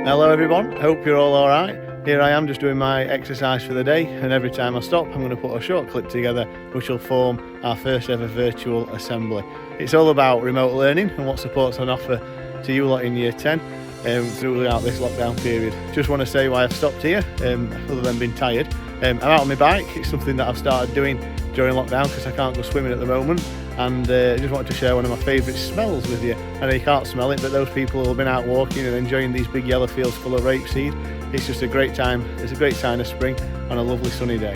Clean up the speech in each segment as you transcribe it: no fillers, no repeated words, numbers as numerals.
Hello everyone, hope you're all alright. Here I am just doing my exercise for the day, and every time I stop I'm going to put a short clip together which will form our first ever virtual assembly. It's all about remote learning and what support's on offer to you lot in Year 10 throughout this lockdown period. Just want to say why I've stopped here, other than being tired. I'm out on my bike. It's something that I've started doing during lockdown because I can't go swimming at the moment, and I just wanted to share one of my favourite smells with you. I know you can't smell it, but those people who have been out walking and enjoying these big yellow fields full of rapeseed, it's just a great time. It's a great sign of spring on a lovely sunny day.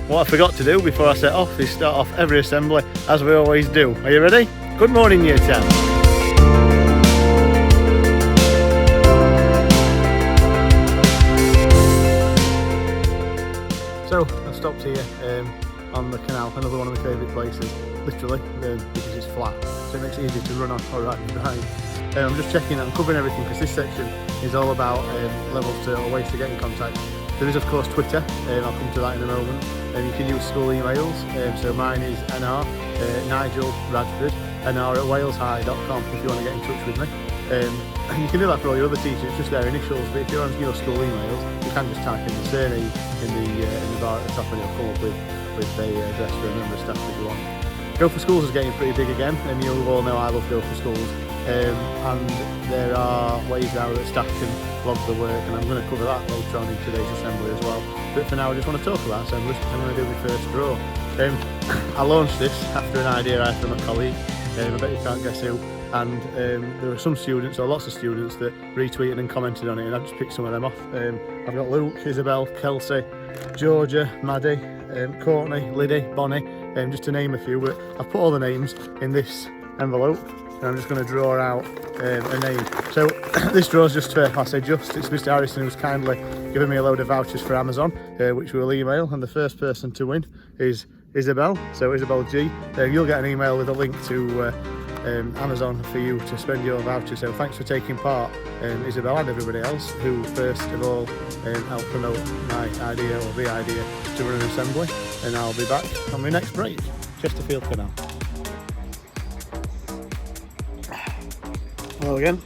What I forgot to do before I set off is start off every assembly as we always do. Are you ready? Good morning, Year 10. So I've stopped here on the canal, another one of my favourite places, literally, because it's flat, so it makes it easy to run on or ride behind. I'm just checking that I'm covering everything because this section is all about levels to or ways to get in contact. There is of course Twitter, I'll come to that in a moment. You can use school emails, so mine is nr Nigel Radford, nr@waleshigh.com if you want to get in touch with me. And you can do that for all your other teachers, just their initials, but if you're on your school emails, you can just type in the surname in the bar at the top and it'll come up with the address for a member of staff that you want. Go for Schools is getting pretty big again, and you all know I love Go for Schools. And there are ways now that staff can log the work, and I'm going to cover that later on in today's assembly as well. But for now I just want to talk about assemblies. I'm going to do my first draw. I launched this after an idea I had from a colleague, I bet you can't guess who, and there were some students, or lots of students, that retweeted and commented on it, and I've just picked some of them off. I've got Luke, Isabel, Kelsey, Georgia, Maddie, Courtney, Liddy, Bonnie, just to name a few, but I've put all the names in this envelope and I'm just going to draw out a name. So this draw's just for, it's Mr Harrison who's kindly given me a load of vouchers for Amazon, which we'll email, and the first person to win is Isabel, so Isabel G. You'll get an email with a link to Amazon for you to spend your voucher, so thanks for taking part, Isabel, and everybody else who first of all helped promote my idea, or the idea, to run an assembly. And I'll be back on my next break. Chesterfield for now. Hello again.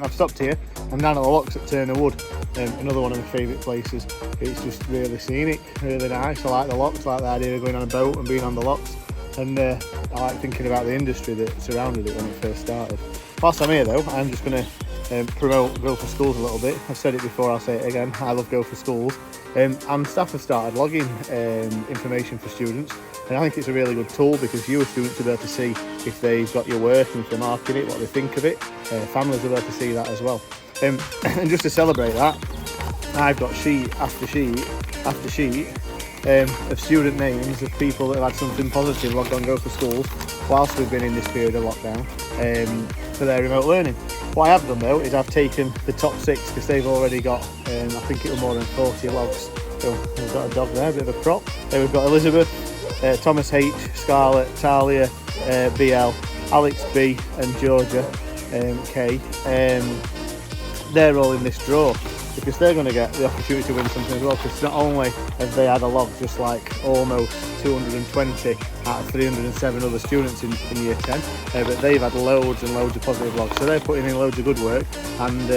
I've stopped here. I'm down at the locks at Turner Wood, another one of my favourite places. It's just really scenic, really nice. I like the locks, I like the idea of going on a boat and being on the locks, and I like thinking about the industry that surrounded it when it first started. Whilst I'm here though, I'm just going to promote Go for Schools a little bit. I've said it before, I'll say it again, I love Go for Schools. And staff have started logging information for students, and I think it's a really good tool because you as students will be able to see if they've got your work and if they're marking it, what they think of it. Families will be able to see that as well. And just to celebrate that, I've got sheet after sheet after sheet of student names of people that have had something positive logged on Go for Schools whilst we've been in this period of lockdown for their remote learning. What I have done though is I've taken the top 6 because they've already got, I think it was more than 40 logs. So we've got a dog there, a bit of a prop. We've got Elizabeth, Thomas H, Scarlett, Talia, BL, Alex B and Georgia K. They're all in this draw because they're going to get the opportunity to win something as well, because not only have they had a log just like almost 220 out of 307 other students in Year 10, but they've had loads and loads of positive logs, so they're putting in loads of good work, and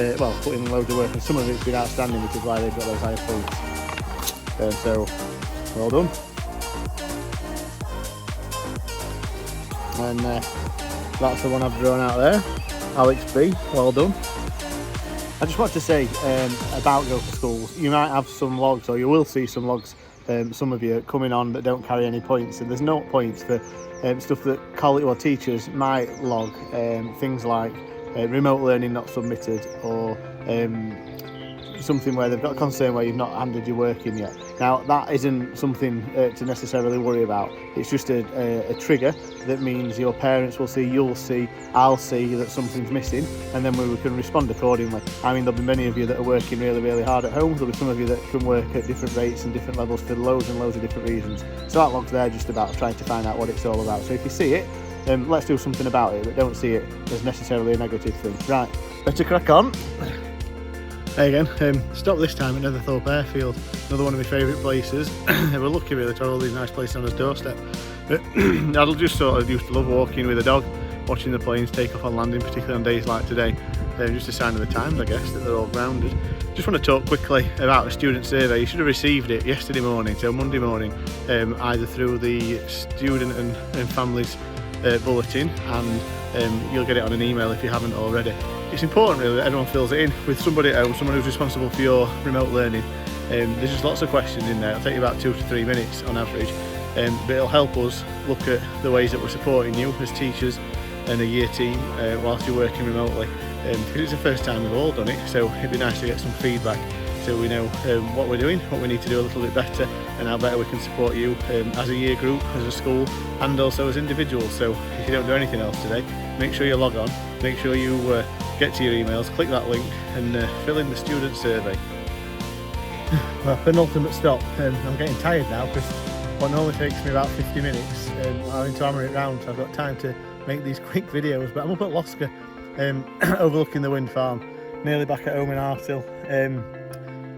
putting in loads of work, and some of it's been outstanding, which is why they've got those higher points. So well done. And that's the one I've drawn out there, Alex B, well done. I just want to say about Go for Schools, you might have some logs, or you will see some logs, some of you coming on that don't carry any points, and there's no points for stuff that college or teachers might log, things like remote learning not submitted, or something where they've got a concern where you've not handed your work in yet. Now that isn't something to necessarily worry about, it's just a trigger that means your parents will see, you'll see, I'll see that something's missing, and then we can respond accordingly. I mean, there'll be many of you that are working really, really hard at home, there'll be some of you that can work at different rates and different levels for loads and loads of different reasons. So that log's there just about trying to find out what it's all about. So if you see it, let's do something about it, but don't see it as necessarily a negative thing. Right, better crack on. Hey again, stopped this time at Netherthorpe Airfield, another one of my favourite places. We're lucky really to have all these nice places on his doorstep. But I just sort of used to love walking with a dog watching the planes take off on landing, particularly on days like today. Just a sign of the times, I guess, that they're all grounded. Just want to talk quickly about a student survey. You should have received it yesterday morning, so Monday morning, either through the student and families bulletin, and you'll get it on an email if you haven't already. It's important really that everyone fills it in with somebody at home, someone who's responsible for your remote learning. There's just lots of questions in there. It'll take you about 2 to 3 minutes on average, but it'll help us look at the ways that we're supporting you as teachers and a year team whilst you're working remotely, because it's the first time we've all done it, so it'd be nice to get some feedback so we know what we're doing, what we need to do a little bit better, and how better we can support you as a year group, as a school, and also as individuals. So if you don't do anything else today, make sure you log on, make sure you get to your emails, click that link and fill in the student survey. Well, penultimate stop. I'm getting tired now because what normally takes me about 50 minutes, I'm having to hammer it round, so I've got time to make these quick videos. But I'm up at Losca, overlooking the wind farm, nearly back at home in Artill.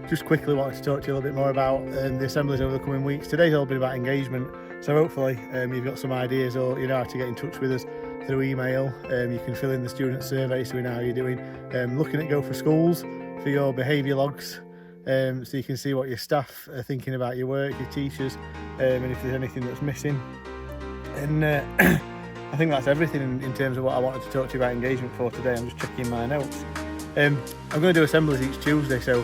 Just quickly wanted to talk to you a little bit more about the assemblies over the coming weeks. Today's all been about engagement, so hopefully you've got some ideas, or you know how to get in touch with us through email. You can fill in the student survey so we know how you're doing. Looking at Go for Schools for your behaviour logs, so you can see what your staff are thinking about your work, your teachers, and if there's anything that's missing. And I think that's everything in terms of what I wanted to talk to you about engagement for today. I'm just checking my notes. I'm going to do assemblies each Tuesday, so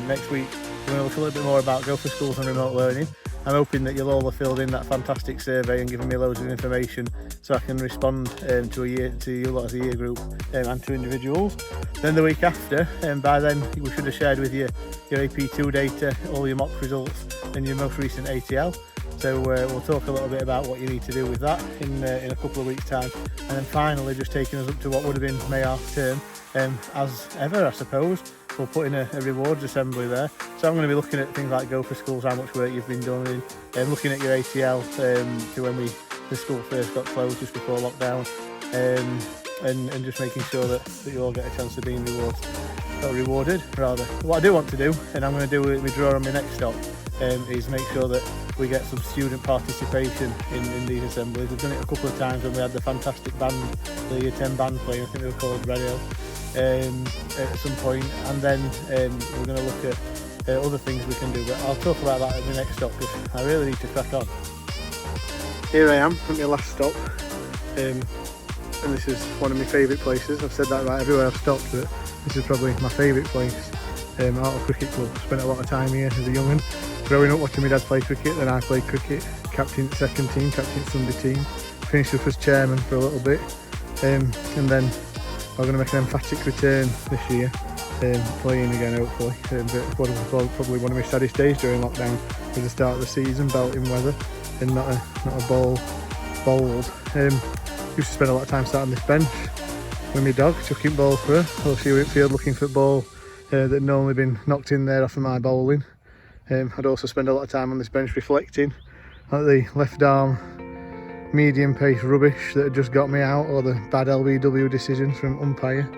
next week we're going to look a little bit more about Go for Schools and remote learning. I'm hoping that you'll all have filled in that fantastic survey and given me loads of information so I can respond to you lot as a year group and to individuals. Then the week after, by then we should have shared with you your AP2 data, all your mock results and your most recent ATL. So we'll talk a little bit about what you need to do with that in a couple of weeks' time. And then finally, just taking us up to what would have been May half term, as ever I suppose, we'll put in a rewards assembly there. So I'm going to be looking at things like Go for Schools, how much work you've been doing, looking at your ATL to when the school first got closed just before lockdown, and just making sure that you all get a chance of being rewarded rather. What I do want to do, and I'm going to do with my draw on my next stop, is make sure that we get some student participation in these assemblies. We've done it a couple of times when we had the fantastic band, the Year 10 band playing, I think they were called Radio, at some point, and then we're going to look at other things we can do, but I'll talk about that at the next stop because I really need to crack on. Here I am at my last stop, and this is one of my favourite places. I've said that about everywhere I've stopped, but this is probably my favourite place. Artill Cricket Club. Spent a lot of time here as a young'un, growing up watching my dad play cricket. Then I played cricket, captain second team, captain Sunday team, finished up as chairman for a little bit, and then I'm going to make an emphatic return this year, playing again hopefully. But probably one of my saddest days during lockdown was the start of the season, belting weather and not a ball bowled. Used to spend a lot of time sat on this bench with my dog, chucking ball for her, or she went field looking for the ball that had normally been knocked in there off of my bowling. I'd also spend a lot of time on this bench reflecting at the left arm medium pace rubbish that had just got me out, or the bad LBW decisions from umpire.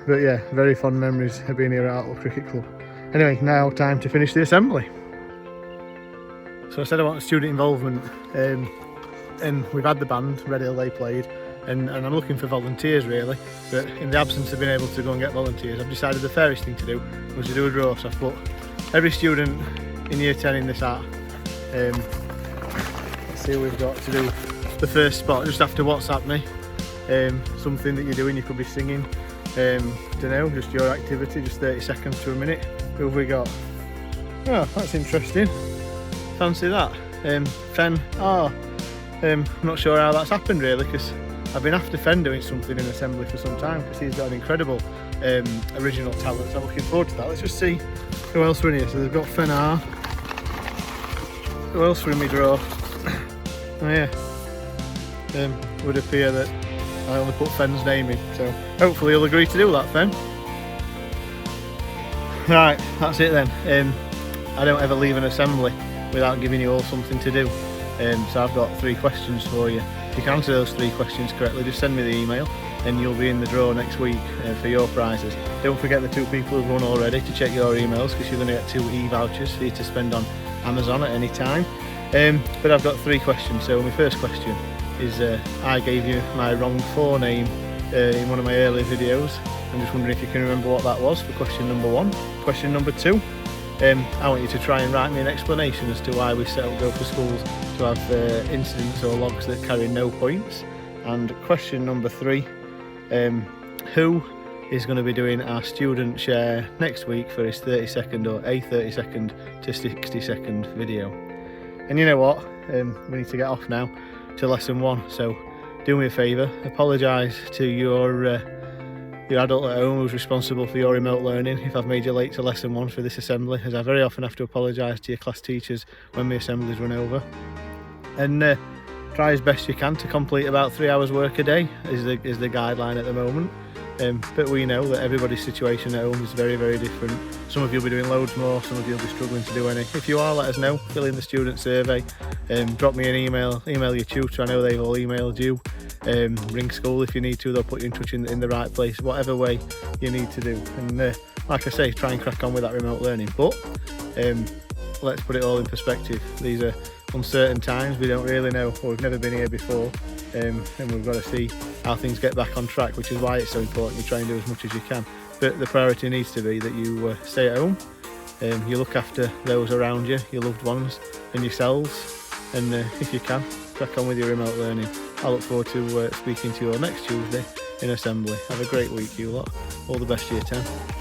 But yeah, very fond memories of being here at Artill Cricket Club. Anyway, now time to finish the assembly. So I said I want student involvement, and we've had the band, Red Hill, they played, and I'm looking for volunteers really, but in the absence of being able to go and get volunteers, I've decided the fairest thing to do was to do a draw. So I've put every student in Year 10 in this hat. Let's see what we've got to do. The first spot, just have to WhatsApp me something that you're doing. You could be singing, don't know, just your activity, just 30 seconds to a minute. Who have we got? Oh, that's interesting. Fancy that. Fen, I'm not sure how that's happened really, because I've been after Fen doing something in assembly for some time, because he's got an incredible original talent, so I'm looking forward to that. Let's just see who else are in here. So they've got Fen R. Who else are in my draw? Oh yeah, would appear that I only put Fen's name in, so hopefully you'll agree to do that, Fen. Right, that's it then. I don't ever leave an assembly without giving you all something to do, so I've got 3 questions for you. If you can answer those 3 questions correctly, just send me the email and you'll be in the draw next week for your prizes. Don't forget the 2 people who've won already to check your emails, because you're going to get 2 e-vouchers for you to spend on Amazon at any time. But I've got 3 questions. So my first question, is I gave you my wrong forename in one of my earlier videos. I'm just wondering if you can remember what that was for question number 1. Question number 2, I want you to try and write me an explanation as to why we set up Go for Schools to have incidents or logs that carry no points. And question number 3, who is going to be doing our student share next week for his 30-second or a 30-second to 60-second video. And you know what, we need to get off now to lesson 1, so do me a favour, apologise to your adult at home who's responsible for your remote learning if I've made you late to lesson 1 for this assembly, as I very often have to apologise to your class teachers when my assemblies run over. And try as best you can to complete about 3 hours work a day is the guideline at the moment. But we know that everybody's situation at home is very, very different. Some of you will be doing loads more, some of you will be struggling to do any. If you are, let us know, fill in the student survey, drop me an email your tutor, I know they've all emailed you, ring school if you need to, they'll put you in touch in the right place, whatever way you need to do. And like I say, try and crack on with that remote learning. But let's put it all in perspective. These are uncertain times, we don't really know, or we've never been here before. And we've got to see how things get back on track, which is why it's so important you try and do as much as you can. But the priority needs to be that you stay at home, you look after those around you, your loved ones and yourselves, and if you can, crack on with your remote learning. I look forward to speaking to you all next Tuesday in assembly. Have a great week, you lot. All the best to Year 10.